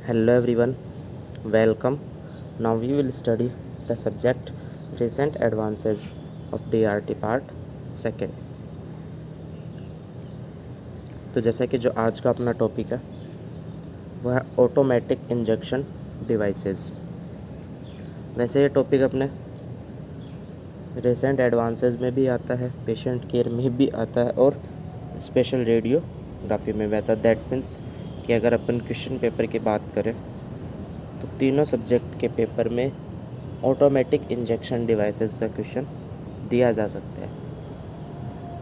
Hello everyone, welcome. Now we will study the subject recent advances of DRT part second. तो जैसा कि जो आज का अपना टॉपिक है वह है ऑटोमेटिक इंजेक्शन डिवाइसेस। वैसे ये टॉपिक अपने रिसेंट एडवांसेस में भी आता है, पेशेंट केयर में भी आता है और स्पेशल रेडियोग्राफी में भी आता है। दैट मीन्स कि अगर अपन क्वेश्चन पेपर की बात करें तो तीनों सब्जेक्ट के पेपर में ऑटोमेटिक इंजेक्शन डिवाइसेस का क्वेश्चन दिया जा सकता है,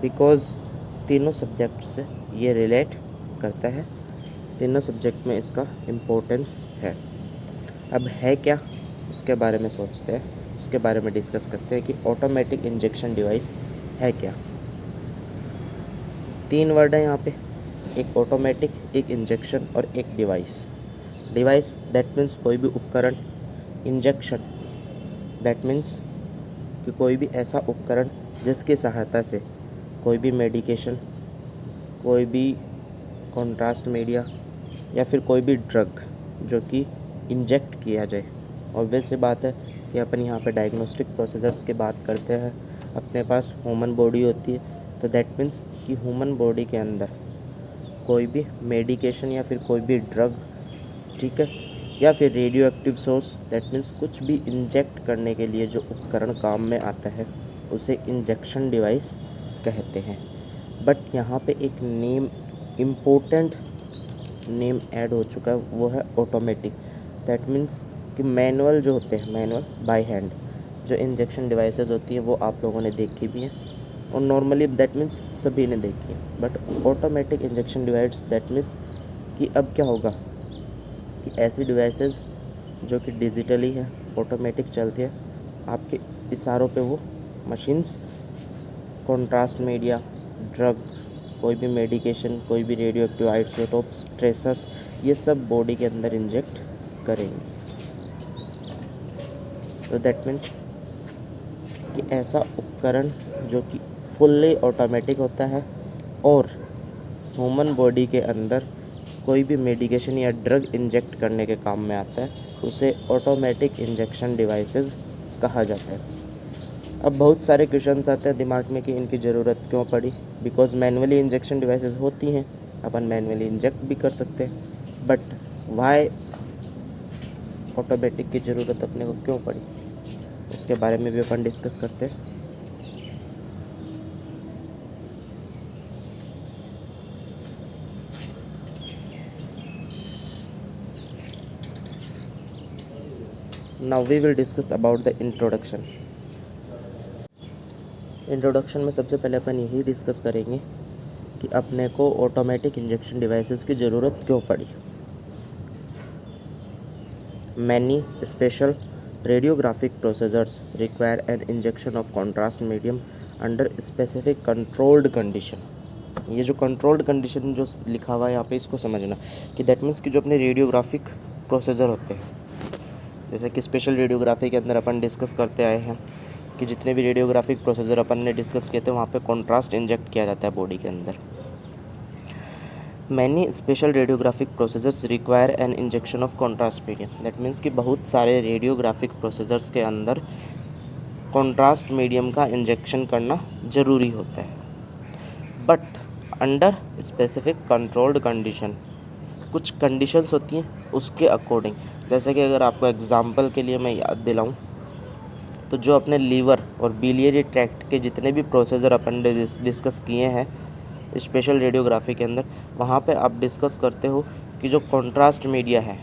बिकॉज़ तीनों सब्जेक्ट से ये रिलेट करता है, तीनों सब्जेक्ट में इसका इम्पोर्टेंस है। अब है क्या, उसके बारे में सोचते हैं, उसके बारे में डिस्कस करते हैं कि ऑटोमेटिक इंजेक्शन डिवाइस है क्या। तीन वर्ड है यहाँ पे, एक ऑटोमेटिक, एक इंजेक्शन और एक डिवाइस। डिवाइस दैट मीन्स कोई भी उपकरण, इंजेक्शन दैट मीन्स कि कोई भी ऐसा उपकरण जिसकी सहायता से कोई भी मेडिकेशन, कोई भी कॉन्ट्रास्ट मीडिया या फिर कोई भी ड्रग जो कि इंजेक्ट किया जाए। ऑब्वियस सी बात है कि अपन यहाँ पे डायग्नोस्टिक प्रोसीजर्स की बात करते हैं, अपने पास ह्यूमन बॉडी होती है, तो दैट मीन्स कि ह्यूमन बॉडी के अंदर कोई भी मेडिकेशन या फिर कोई भी ड्रग, ठीक है, या फिर radio active source, that means कुछ भी इंजेक्ट करने के लिए जो उपकरण काम में आता है उसे इंजेक्शन डिवाइस कहते हैं। बट यहाँ पे एक नेम, इम्पोर्टेंट नेम ऐड हो चुका है, वो है ऑटोमेटिक। दैट मीन्स कि मैनुअल जो होते हैं, मैनुअल बाय हैंड जो इंजेक्शन डिवाइसेस होती हैं वो आप लोगों ने देखी भी हैं और नॉर्मली दैट मीन्स सभी ने देखी है। But automatic injection device that means कि अब क्या होगा कि ऐसी डिवाइसेस जो कि डिजिटली है, ऑटोमेटिक चलती है, आपके इशारों पे वो मशीन्स कॉन्ट्रास्ट मीडिया, ड्रग, कोई भी मेडिकेशन, कोई भी रेडियो एक्टिव आइसोटोप्स, ट्रेसर्स, ये सब बॉडी के अंदर इंजेक्ट करेंगी। तो दैट मीन्स कि ऐसा उपकरण जो कि फुल्ली ऑटोमेटिक होता है और ह्यूमन बॉडी के अंदर कोई भी मेडिकेशन या ड्रग इंजेक्ट करने के काम में आता है, उसे ऑटोमेटिक इंजेक्शन डिवाइसेस कहा जाता है। अब बहुत सारे क्वेश्चंस आते हैं दिमाग में कि इनकी ज़रूरत क्यों पड़ी, बिकॉज मैनुअली इंजेक्शन डिवाइसेस होती हैं, अपन मैनुअली इंजेक्ट भी कर सकते हैं, बट वाई ऑटोमेटिक की ज़रूरत अपने को क्यों पड़ी, उसके बारे में भी अपन डिस्कस करते हैं। Now we will discuss about the introduction. Introduction में सबसे पहले अपन यही डिस्कस करेंगे कि अपने को ऑटोमेटिक इंजेक्शन डिवाइसेस की ज़रूरत क्यों पड़ी। Many special radiographic procedures require an injection of contrast medium under specific controlled condition. ये जो कंट्रोल्ड कंडीशन जो लिखा हुआ है यहाँ पे, इसको समझना कि दैट मीन्स कि जो अपने रेडियोग्राफिक प्रोसीजर होते हैं, जैसे कि स्पेशल रेडियोग्राफी के अंदर अपन डिस्कस करते आए हैं कि जितने भी रेडियोग्राफिक प्रोसीजर अपन ने डिस्कस किए थे वहाँ पे कॉन्ट्रास्ट इंजेक्ट किया जाता है बॉडी के अंदर। Many special radiographic procedures require an injection of contrast medium. That means कि बहुत सारे रेडियोग्राफिक प्रोसीजर्स के अंदर कॉन्ट्रास्ट मीडियम का इंजेक्शन करना ज़रूरी होता है, but under specific controlled condition. कुछ कंडीशंस होती हैं उसके अकॉर्डिंग। जैसे कि अगर आपको एग्जांपल के लिए मैं याद दिलाऊं तो जो अपने लीवर और बिलियरी ट्रैक्ट के जितने भी प्रोसीजर अपन ने डिस्कस किए हैं स्पेशल रेडियोग्राफी के अंदर, वहाँ पे आप डिस्कस करते हो कि जो कॉन्ट्रास्ट मीडिया है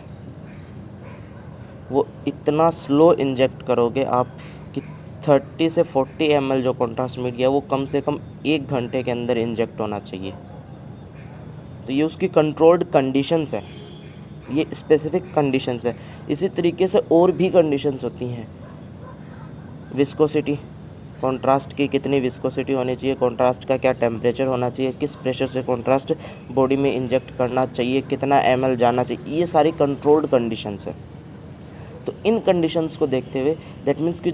वो इतना स्लो इंजेक्ट करोगे आप कि 30 से 40 ml जो कॉन्ट्रास्ट मीडिया वो कम से कम 1 घंटे के अंदर इंजेक्ट होना चाहिए। तो ये उसकी कंट्रोल्ड कंडीशंस है, ये स्पेसिफिक कंडीशंस है। इसी तरीके से और भी कंडीशंस होती हैं। विस्कोसिटी, कॉन्ट्रास्ट की कितनी विस्कोसिटी होनी चाहिए, कॉन्ट्रास्ट का क्या टेम्परेचर होना चाहिए, किस प्रेशर से कॉन्ट्रास्ट बॉडी में इंजेक्ट करना चाहिए, कितना ml जाना चाहिए, ये सारी कंट्रोल्ड कंडीशंस है। तो इन कंडीशंस को देखते हुए दैट मीन्स कि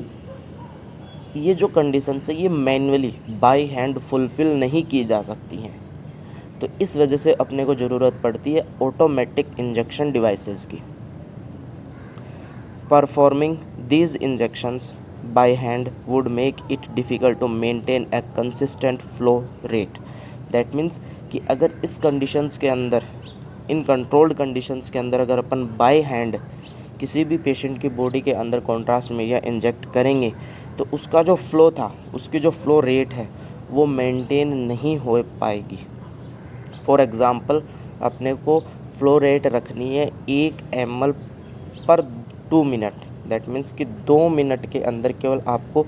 ये जो कंडीशंस है ये मैन्युअली बाय हैंड फुलफ़िल नहीं की जा सकती हैं। तो इस वजह से अपने को ज़रूरत पड़ती है ऑटोमेटिक इंजेक्शन डिवाइसेस की। Performing these injections by hand would make it difficult to maintain a consistent flow rate. That means कि अगर इस कंडीशंस के अंदर, इन कंट्रोल्ड कंडीशंस के अंदर अगर अपन बाय हैंड किसी भी पेशेंट की बॉडी के अंदर कॉन्ट्रास्ट मीडिया इंजेक्ट करेंगे तो उसका जो फ्लो था, उसकी जो फ्लो रेट है वो मेंटेन नहीं हो पाएगी। फॉर एग्ज़ाम्पल अपने को फ्लो रेट रखनी है 1 ml पर 2 मिनट। दैट मीन्स कि 2 मिनट के अंदर केवल आपको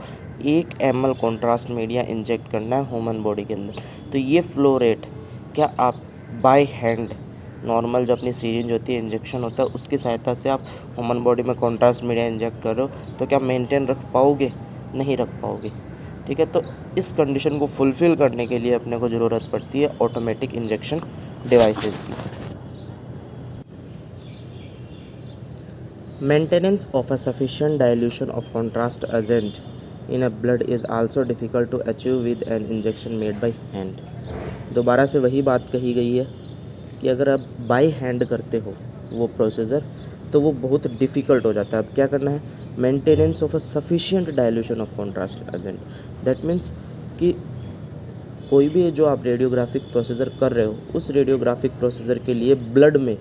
1 ml कॉन्ट्रास्ट मीडिया इंजेक्ट करना है ह्यूमन बॉडी के अंदर। तो ये फ्लो रेट क्या आप बाय हैंड नॉर्मल जो अपनी सीरिंज होती है, इंजेक्शन होता है, उसकी सहायता से आप ह्यूमन बॉडी में कॉन्ट्रास्ट मीडिया इंजेक्ट कर रहे हो तो क्या मेंटेन रख पाओगे? नहीं रख पाओगे। ठीक है, तो इस कंडीशन को फुलफ़िल करने के लिए अपने को ज़रूरत पड़ती है ऑटोमेटिक इंजेक्शन डिवाइसेस की। Maintenance of a sufficient dilution of contrast agent in a blood is also difficult to achieve with an injection made by hand। दोबारा से वही बात कही गई है कि अगर आप बाय हैंड करते हो वो प्रोसीजर तो वो बहुत डिफ़िकल्ट हो जाता है। अब क्या करना है? Maintenance of a sufficient dilution of contrast agent. That means कि कोई भी जो आप रेडियोग्राफिक प्रोसीजर कर रहे हो उस रेडियोग्राफिक प्रोसीजर के लिए ब्लड में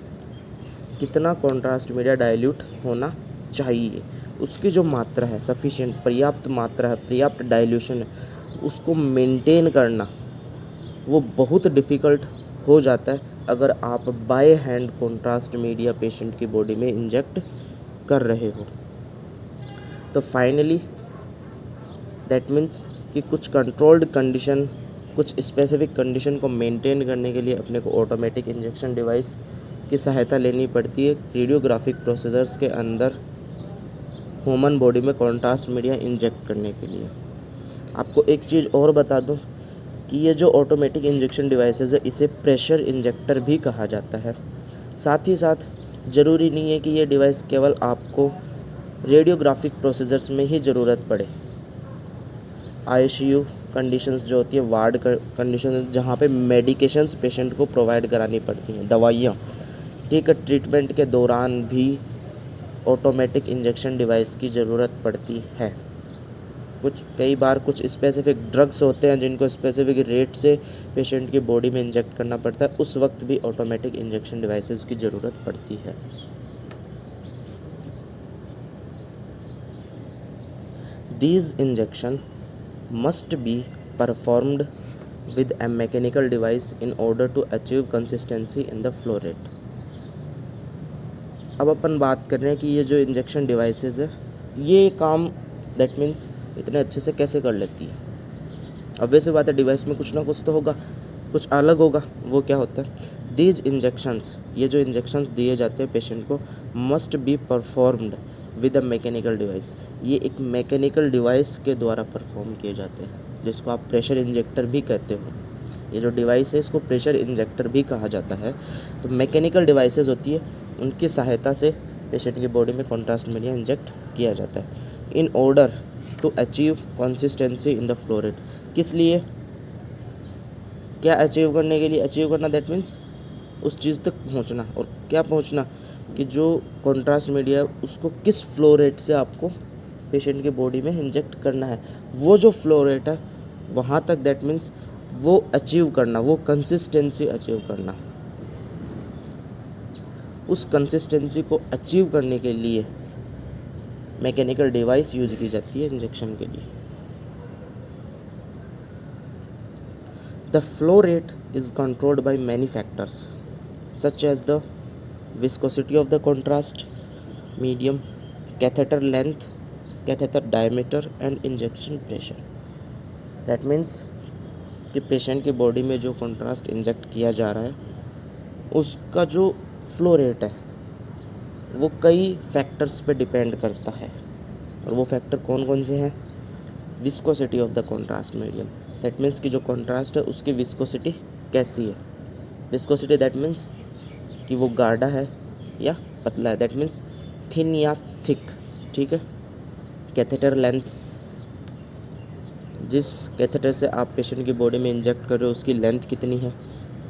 कितना कॉन्ट्रास्ट मीडिया डाइल्यूट होना चाहिए, उसकी जो मात्रा है, सफिशिएंट पर्याप्त मात्रा है, पर्याप्त डाइल्यूशन है, उसको मेंटेन करना वो बहुत डिफ़िकल्ट हो जाता है अगर आप by hand contrast media patient की बॉडी में इंजेक्ट कर रहे हो। तो फाइनली दैट मीन्स कि कुछ कंट्रोल्ड कंडीशन, कुछ स्पेसिफिक कंडीशन को मेंटेन करने के लिए अपने को ऑटोमेटिक इंजेक्शन डिवाइस की सहायता लेनी पड़ती है रेडियोग्राफिक प्रोसीजर्स के अंदर ह्यूमन बॉडी में कॉन्ट्रास्ट मीडिया इंजेक्ट करने के लिए। आपको एक चीज़ और बता दूं कि ये जो ऑटोमेटिक इंजेक्शन डिवाइसेस है इसे प्रेशर इंजेक्टर भी कहा जाता है। साथ ही साथ ज़रूरी नहीं है कि ये डिवाइस केवल आपको रेडियोग्राफिक प्रोसीजर्स में ही ज़रूरत पड़े। ICU कंडीशंस जो होती है, वार्ड कंडीशन जहाँ पे मेडिकेशंस पेशेंट को प्रोवाइड करानी पड़ती हैं, दवाइयाँ, ठीक है, ट्रीटमेंट के दौरान भी ऑटोमेटिक इंजेक्शन डिवाइस की ज़रूरत पड़ती है। कई बार कुछ स्पेसिफिक ड्रग्स होते हैं जिनको स्पेसिफिक रेट से पेशेंट की बॉडी में इंजेक्ट करना पड़ता है, उस वक्त भी ऑटोमेटिक इंजेक्शन डिवाइसेस की ज़रूरत पड़ती है। These injection must be performed with a mechanical device in order to achieve consistency in the flow rate। अब अपन बात कर रहे हैं कि ये जो इंजेक्शन डिवाइसेस है ये काम दैट मीन्स इतने अच्छे से कैसे कर लेती है। अब वैसे बात है डिवाइस में कुछ ना कुछ तो होगा, कुछ अलग होगा। वो क्या होता है? दीज इंजेक्शंस, ये जो इंजेक्शंस दिए जाते हैं पेशेंट को, must be performed with a mechanical device. ये एक मैकेनिकल डिवाइस के द्वारा परफॉर्म किए जाते हैं जिसको आप प्रेशर इंजेक्टर भी कहते हो। ये जो डिवाइस है इसको प्रेशर इंजेक्टर भी कहा जाता है। तो मैकेनिकल डिवाइसेस होती है, उनकी सहायता से पेशेंट की बॉडी में कॉन्ट्रास्ट मीडिया इंजेक्ट किया जाता है in order to achieve consistency in the flow rate. किस लिए? क्या अचीव करने के लिए? अचीव करना दैट मीन्स उस चीज़ तक पहुंचना। और क्या पहुंचना? कि जो कॉन्ट्रास्ट मीडिया उसको किस फ्लो रेट से आपको पेशेंट की बॉडी में इंजेक्ट करना है, वो जो फ्लो रेट है वहाँ तक दैट मीन्स वो अचीव करना, वो कंसिस्टेंसी अचीव करना। उस कंसिस्टेंसी को अचीव करने के लिए मैकेनिकल डिवाइस यूज की जाती है इंजेक्शन के लिए। The flow rate is controlled by many factors such as the viscosity of the contrast medium, catheter length, catheter diameter and injection pressure. That means कि पेशेंट की बॉडी में जो contrast inject किया जा रहा है उसका जो फ्लो रेट है वो कई फैक्टर्स पे डिपेंड करता है। और वो फैक्टर कौन कौन से हैं? Viscosity of the contrast medium, that means कि जो कॉन्ट्रास्ट है उसकी विस्कोसिटी कैसी है। विस्कोसिटी दैट मीन्स कि वो गाढ़ा है या पतला है, दैट मीन्स थिन या थिक, ठीक है। कैथेटर लेंथ, जिस कैथेटर से आप पेशेंट की बॉडी में इंजेक्ट कर रहे हो उसकी लेंथ कितनी है,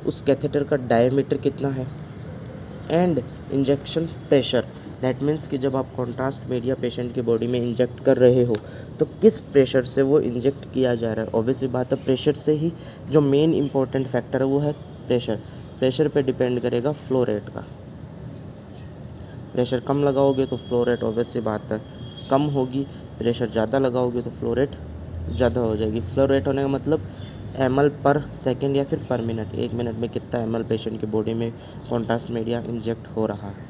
उस कैथेटर का डायमीटर कितना है। And injection pressure, that means कि जब आप कॉन्ट्रास्ट मीडिया पेशेंट की बॉडी में इंजेक्ट कर रहे हो तो किस प्रेशर से वो इंजेक्ट किया जा रहा है। ऑब्वियसली बात है, प्रेशर से ही जो मेन इंपॉर्टेंट फैक्टर है वो है प्रेशर। प्रेशर पे डिपेंड करेगा फ्लो रेट का। प्रेशर कम लगाओगे तो फ्लो रेट ऑब्वियसली बात है कम होगी, प्रेशर ज़्यादा लगाओगे तो फ्लो रेट ज़्यादा हो जाएगी। फ्लो रेट होने का मतलब ml पर सेकेंड या फिर पर मिनट, 1 मिनट में कितना ml पेशेंट की बॉडी में कॉन्ट्रास्ट मीडिया इंजेक्ट हो रहा है।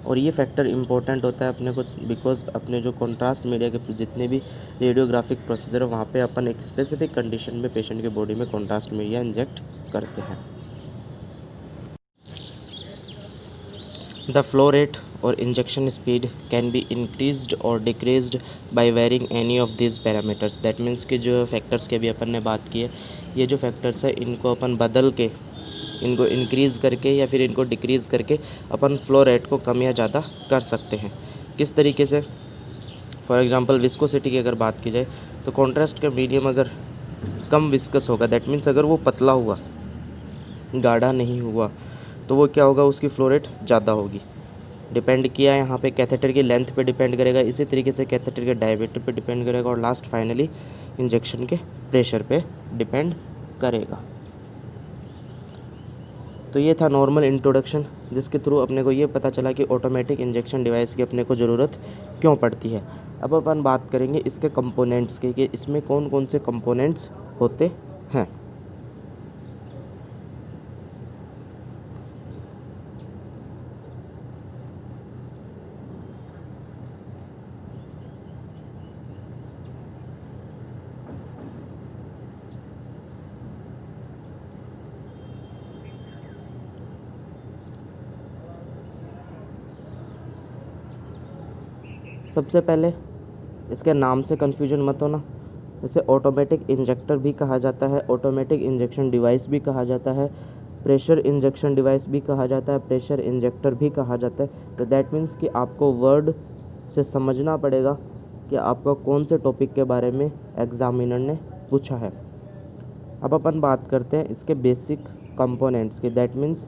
और ये फैक्टर इंपॉर्टेंट होता है अपने को, बिकॉज अपने जो कॉन्ट्रास्ट मीडिया के जितने भी रेडियोग्राफिक प्रोसीजर है वहाँ पे अपन एक स्पेसिफिक कंडीशन में पेशेंट की बॉडी में कॉन्ट्रास्ट मीडिया इंजेक्ट करते हैं। The flow rate or injection speed can be increased or decreased by varying any of these parameters. That means कि जो फैक्टर्स के भी अपन ने बात की है, ये जो फैक्टर्स है इनको अपन बदल के, इनको इंक्रीज़ करके या फिर इनको डिक्रीज़ करके अपन फ्लो रेट को कम या ज़्यादा कर सकते हैं। किस तरीके से? फॉर एग्जांपल विस्कोसिटी की अगर बात की जाए तो कॉन्ट्रास्ट का मीडियम अगर कम विस्कस होगा, दैट मीन्स अगर वो पतला हुआ, गाढ़ा नहीं हुआ, तो वो क्या होगा, उसकी फ्लो रेट ज़्यादा होगी। डिपेंड किया यहाँ पे कैथेटर की लेंथ पे डिपेंड करेगा, इसी तरीके से कैथेटर के डायमीटर पे डिपेंड करेगा और लास्ट फाइनली इंजेक्शन के प्रेशर पे डिपेंड करेगा। तो ये था नॉर्मल इंट्रोडक्शन, जिसके थ्रू अपने को ये पता चला कि ऑटोमेटिक इंजेक्शन डिवाइस की अपने को ज़रूरत क्यों पड़ती है। अब अपन बात करेंगे इसके कंपोनेंट्स की, कि इसमें कौन कौन से कंपोनेंट्स होते हैं। सबसे पहले इसके नाम से कन्फ्यूजन मत होना, इसे ऑटोमेटिक इंजेक्टर भी कहा जाता है, ऑटोमेटिक इंजेक्शन डिवाइस भी कहा जाता है, प्रेशर इंजेक्शन डिवाइस भी कहा जाता है, प्रेशर इंजेक्टर भी कहा जाता है। तो दैट मीन्स कि आपको वर्ड से समझना पड़ेगा कि आपको कौन से टॉपिक के बारे में एग्जामिनर ने पूछा है। अब अपन बात करते हैं इसके बेसिक कंपोनेंट्स की, दैट मीन्स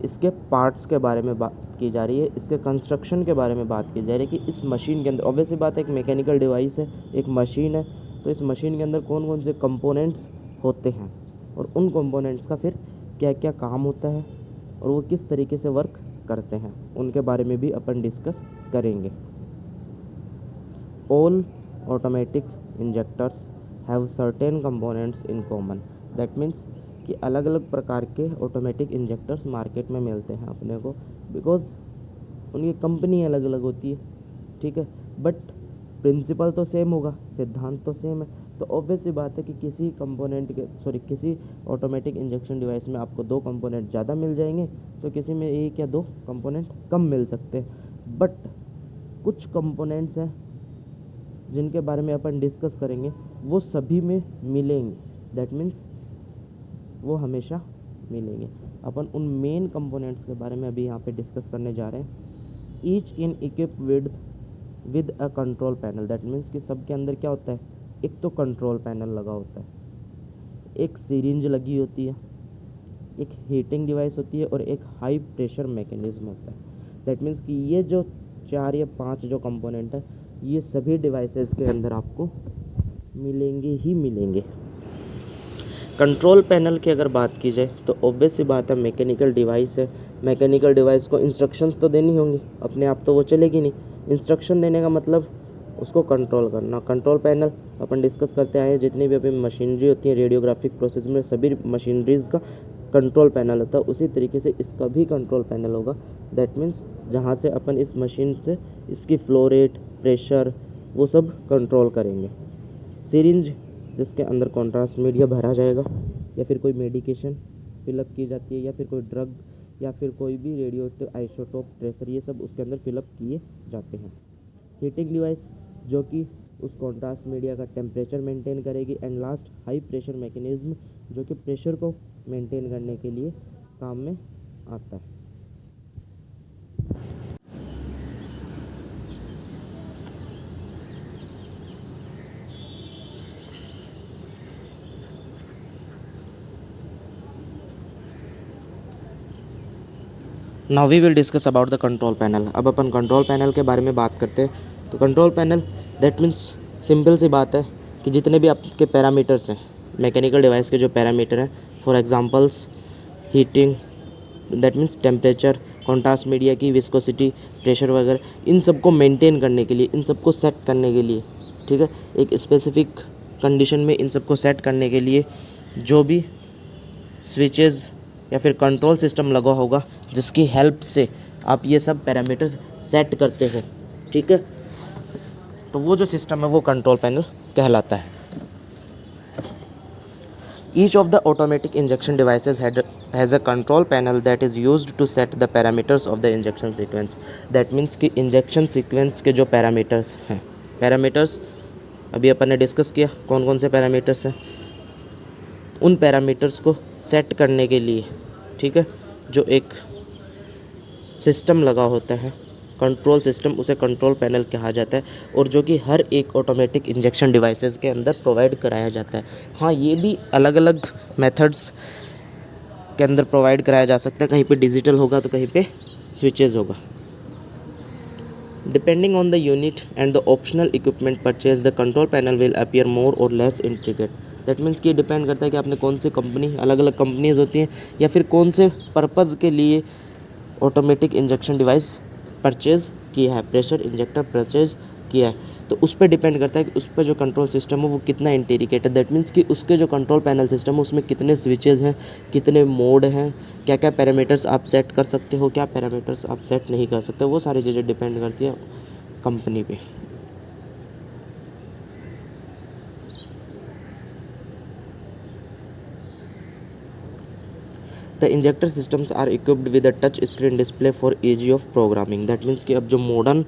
इसके पार्ट्स के बारे में बात की जा रही है, इसके कंस्ट्रक्शन के बारे में बात की जा रही है कि इस मशीन के अंदर, ऑब्वियसली बात है एक मैकेनिकल डिवाइस है, एक मशीन है, तो इस मशीन के अंदर कौन कौन से कंपोनेंट्स होते हैं और उन कंपोनेंट्स का फिर क्या क्या काम होता है और वो किस तरीके से वर्क करते हैं, उनके बारे में भी अपन डिस्कस करेंगे। All automatic injectors have certain components in common, that means कि अलग अलग प्रकार के ऑटोमेटिक इंजेक्टर्स मार्केट में मिलते हैं अपने को, बिकॉज उनकी कंपनी अलग अलग होती है, ठीक है, बट प्रिंसिपल तो सेम होगा, सिद्धांत तो सेम है। तो ऑब्वियसली बात है कि किसी ऑटोमेटिक इंजेक्शन डिवाइस में आपको 2 कंपोनेंट ज़्यादा मिल जाएंगे, तो किसी में 1 या 2 कंपोनेंट कम मिल सकते हैं। बट कुछ कंपोनेंट्स हैं जिनके बारे में अपन डिस्कस करेंगे, वो सभी में मिलेंगे, दैट मीन्स वो हमेशा मिलेंगे। अपन उन मेन कंपोनेंट्स के बारे में अभी यहाँ पे डिस्कस करने जा रहे हैं। Each in equip with a control panel, that means कि सब के अंदर क्या होता है, एक तो कंट्रोल पैनल लगा होता है, एक सिरिंज लगी होती है, एक हीटिंग डिवाइस होती है और एक हाई प्रेशर मैकेनिज्म होता है। दैट मीन्स कि ये जो 4 या 5 जो कंपोनेंट है, ये सभी डिवाइसेस के अंदर आपको मिलेंगे ही मिलेंगे। कंट्रोल पैनल की अगर बात की जाए तो ऑब्वियस सी बात है मैकेनिकल डिवाइस है, मैकेनिकल डिवाइस को इंस्ट्रक्शंस तो देनी होंगी, अपने आप तो वो चलेगी नहीं। इंस्ट्रक्शन देने का मतलब उसको कंट्रोल करना। कंट्रोल पैनल अपन डिस्कस करते आए हैं, जितनी भी अभी मशीनरी होती है रेडियोग्राफिक प्रोसेस में, सभी मशीनरीज़ का कंट्रोल पैनल होता है, उसी तरीके से इसका भी कंट्रोल पैनल होगा। दैट मीन्स जहाँ से अपन इस मशीन से इसकी फ्लो रेट, प्रेशर, वो सब कंट्रोल करेंगे। सिरिंज जिसके अंदर कॉन्ट्रास्ट मीडिया भरा जाएगा या फिर कोई मेडिकेशन फिलअप की जाती है या फिर कोई ड्रग या फिर कोई भी रेडियोएक्टिव आइसोटोप ट्रेसर, ये सब उसके अंदर फिलअप किए जाते हैं। हीटिंग डिवाइस जो कि उस कॉन्ट्रास्ट मीडिया का टेम्परेचर मेंटेन करेगी। And last high pressure mechanism जो कि प्रेशर को मेंटेन करने के लिए काम में आता है। Now we will discuss about the control panel. अब अपन कंट्रोल पैनल के बारे में बात करते हैं। तो control panel that means simple सी बात है कि जितने भी आपके पैरामीटर्स हैं, मैकेनिकल डिवाइस के जो पैरामीटर हैं, for examples heating that means temperature, contrast media की विस्कोसिटी, प्रेशर वगैरह, इन सब को मेंटेन करने के लिए, इन सब को सेट करने के लिए, ठीक है, एक स्पेसिफिक कंडीशन में इन सब को सेट करने के लिए जो भी स्विचेस या फिर कंट्रोल सिस्टम लगा होगा जिसकी हेल्प से आप ये सब पैरामीटर्स सेट करते हो, ठीक है, तो वो जो सिस्टम है वो कंट्रोल पैनल कहलाता है। Each of the automatic injection devices has a control panel that is used to set the parameters of the injection sequence. That means कि इंजेक्शन सीक्वेंस के जो पैरामीटर्स हैं, पैरामीटर्स अभी अपन ने डिस्कस किया कौन कौन से पैरामीटर्स हैं, उन पैरामीटर्स को सेट करने के लिए, ठीक है, जो एक सिस्टम लगा होता है, कंट्रोल सिस्टम, उसे कंट्रोल पैनल कहा जाता है, और जो कि हर एक ऑटोमेटिक इंजेक्शन डिवाइसेस के अंदर प्रोवाइड कराया जाता है। हाँ, ये भी अलग अलग मेथड्स के अंदर प्रोवाइड कराया जा सकता है, कहीं पे डिजिटल होगा तो कहीं पे स्विचेस होगा। Depending on the unit and the optional equipment purchase the control panel will appear more और लेस इंट्रिकेट। दैट मीन्स कि डिपेंड करता है कि आपने कौन सी कंपनी, अलग अलग कंपनीज होती हैं, या फिर कौन से पर्पज़ के लिए ऑटोमेटिक इंजेक्शन डिवाइस परचेज़ किया है, प्रेशर इंजेक्टर परचेज़ किया है, तो उस पर डिपेंड करता है कि उस पर जो कंट्रोल सिस्टम है वो कितना इंटीग्रेटेड, दैट मीन्स कि उसके जो कंट्रोल पैनल सिस्टम है उसमें कितने स्विचेस हैं, कितने मोड हैं, क्या क्या पैरामीटर्स आप सेट कर सकते हो, क्या पैरामीटर्स आप सेट नहीं कर सकते, वो सारी चीज़ें डिपेंड करती है कंपनी पे। The injector systems are equipped with a touch screen display for ease of programming. That means कि अब जो मॉडर्न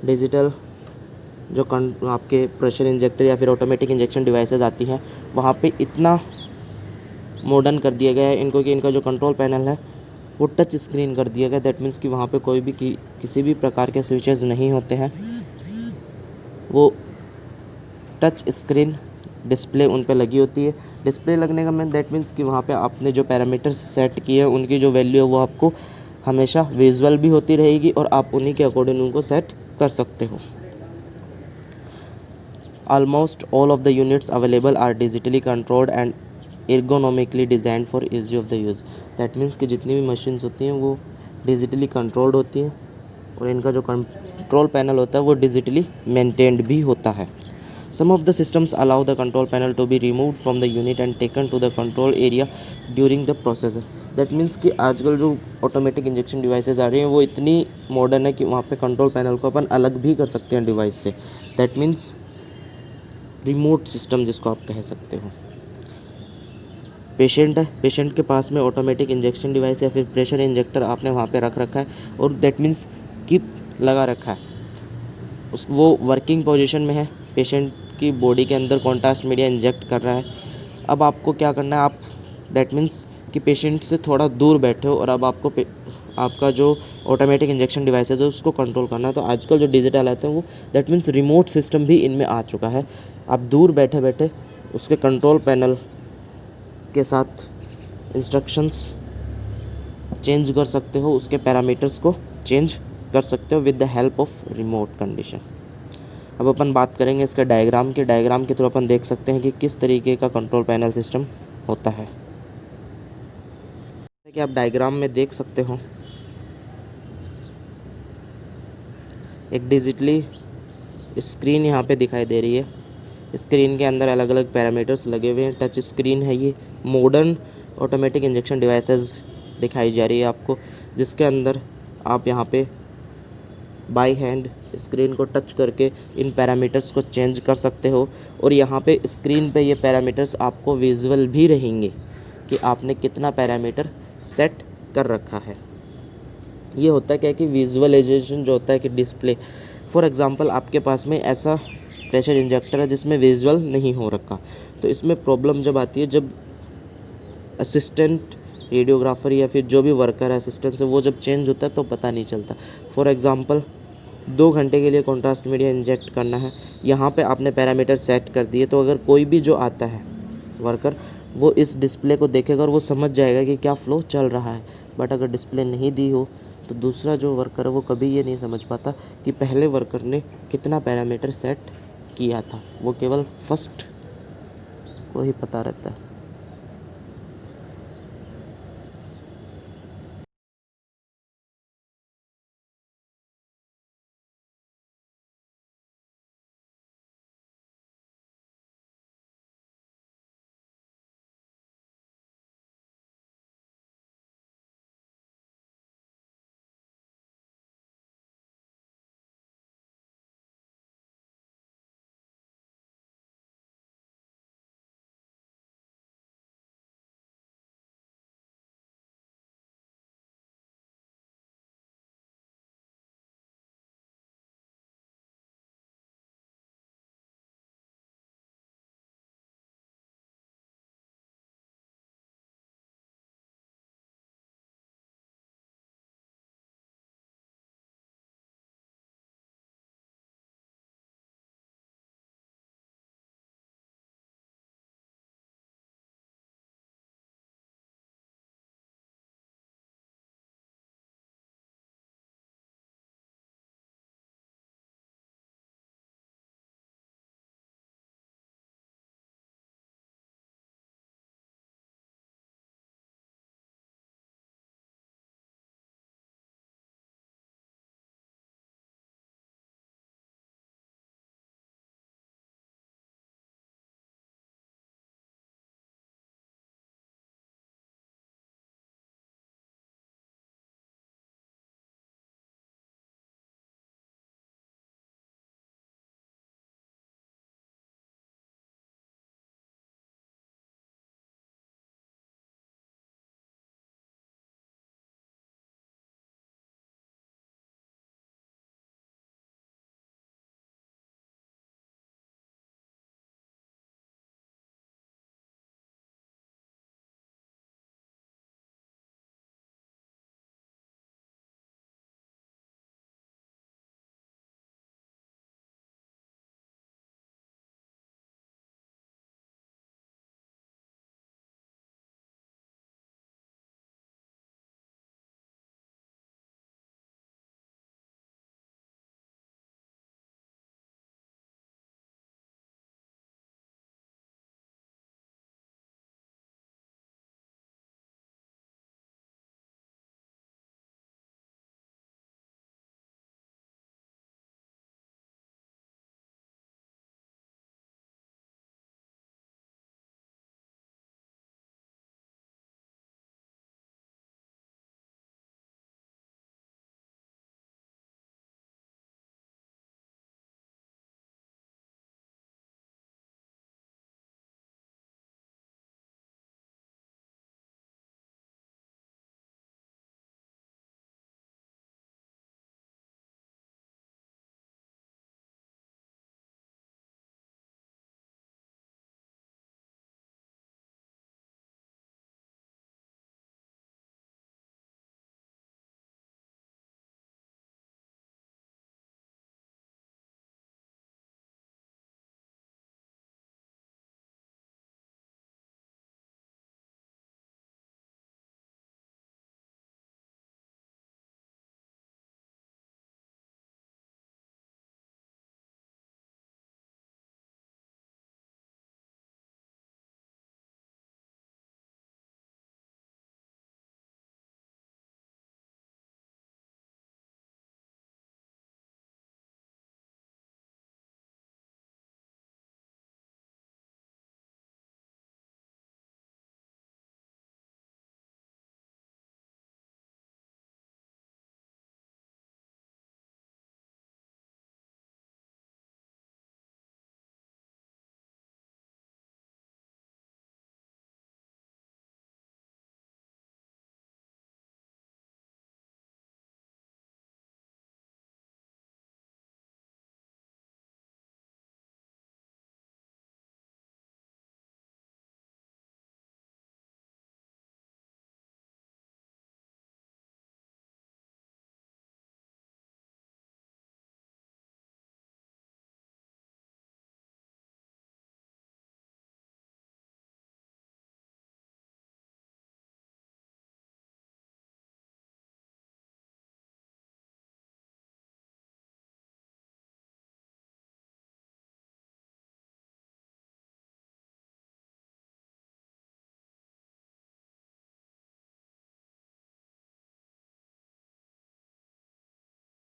डिजिटल जो आपके प्रेशर इंजेक्टर या फिर ऑटोमेटिक इंजेक्शन डिवाइसेस आती हैं, वहाँ पे इतना मॉडर्न कर दिया गया है इनको कि इनका जो कंट्रोल पैनल है वो टच स्क्रीन कर दिया गया। दैट मीन्स कि वहाँ पे कोई भी किसी भी प्रकार के स्विचेस नहीं होते हैं, वो टच स्क्रीन डिस्प्ले उन पे लगी होती है। डिस्प्ले लगने का मीन दैट मीन्स कि वहाँ पे आपने जो पैरामीटर्स सेट किए हैं उनकी जो वैल्यू है वो आपको हमेशा विजुअल भी होती रहेगी और आप उन्हीं के अकॉर्डिंग उनको सेट कर सकते हो। Almost all of the units available are digitally controlled and ergonomically design for ease of the use. That means कि जितनी भी मशीन्स होती हैं वो डिजिटली कंट्रोल्ड होती हैं और इनका जो कंट्रोल पैनल होता है वो डिजिटली मेंटेन्ड भी होता है। Some of the systems allow the control panel to be removed from the unit and taken to the control area during the processor. That means कि आजकल जो ऑटोमेटिक इंजेक्शन डिवाइसेस आ रही हैं वो इतनी मॉडर्न है कि वहाँ पे कंट्रोल पैनल को अपन अलग भी कर सकते हैं डिवाइस से। दैट मीन्स रिमोट सिस्टम जिसको आप कह सकते हो। पेशेंट है, पेशेंट के पास में ऑटोमेटिक इंजेक्शन डिवाइस या फिर प्रेशर इंजेक्टर आपने वहाँ पे रख रखा है और दैट मीन्स कि लगा रखा है, वो वर्किंग पोजीशन में है, पेशेंट की बॉडी के अंदर कॉन्ट्रास्ट मीडिया इंजेक्ट कर रहा है। अब आपको क्या करना है, आप दैट मीन्स कि पेशेंट से थोड़ा दूर बैठे हो और अब आपको आपका जो ऑटोमेटिक इंजेक्शन डिवाइस है उसको कंट्रोल करना है। तो आजकल जो डिजिटल आते हैं वो दैट मीन्स रिमोट सिस्टम भी इनमें आ चुका है। आप दूर बैठे बैठे उसके कंट्रोल पैनल के साथ इंस्ट्रक्शंस चेंज कर सकते हो, उसके पैरामीटर्स को चेंज कर सकते हो with the help of remote condition. अब अपन बात करेंगे इसके डायग्राम के थ्रू अपन देख सकते हैं कि किस तरीके का कंट्रोल पैनल सिस्टम होता है। जैसे कि आप डायग्राम में देख सकते हो, एक डिजिटली स्क्रीन यहाँ पे दिखाई दे रही है। स्क्रीन के अंदर अलग अलग पैरामीटर्स लगे हुए हैं, टच स्क्रीन है ये। मॉडर्न ऑटोमेटिक इंजेक्शन डिवाइसेस दिखाई जा रही है आपको, जिसके अंदर आप यहाँ पे बाई हैंड स्क्रीन को टच करके इन पैरामीटर्स को चेंज कर सकते हो और यहाँ पे स्क्रीन पे ये पैरामीटर्स आपको विजुअल भी रहेंगे कि आपने कितना पैरामीटर सेट कर रखा है। ये होता है क्या कि विजुअलाइजेशन जो होता है कि डिस्प्ले, फॉर एग्जांपल आपके पास में ऐसा प्रेशर इंजेक्टर है जिसमें विजुअल नहीं हो रखा, तो इसमें प्रॉब्लम जब आती है जब असिस्टेंट रेडियोग्राफर या फिर जो भी वर्कर है असिस्टेंट से वो जब चेंज होता है तो पता नहीं चलता। फॉर एग्जांपल 2 घंटे के लिए कॉन्ट्रास्ट मीडिया इंजेक्ट करना है, यहाँ पे आपने पैरामीटर सेट कर दिए, तो अगर कोई भी जो आता है वर्कर वो इस डिस्प्ले को देखेगा और वो समझ जाएगा कि क्या फ़्लो चल रहा है। बट अगर डिस्प्ले नहीं दी हो तो दूसरा जो वर्कर है वो कभी ये नहीं समझ पाता कि पहले वर्कर ने कितना पैरामीटर सेट किया था, वो केवल फर्स्ट को ही पता रहता है।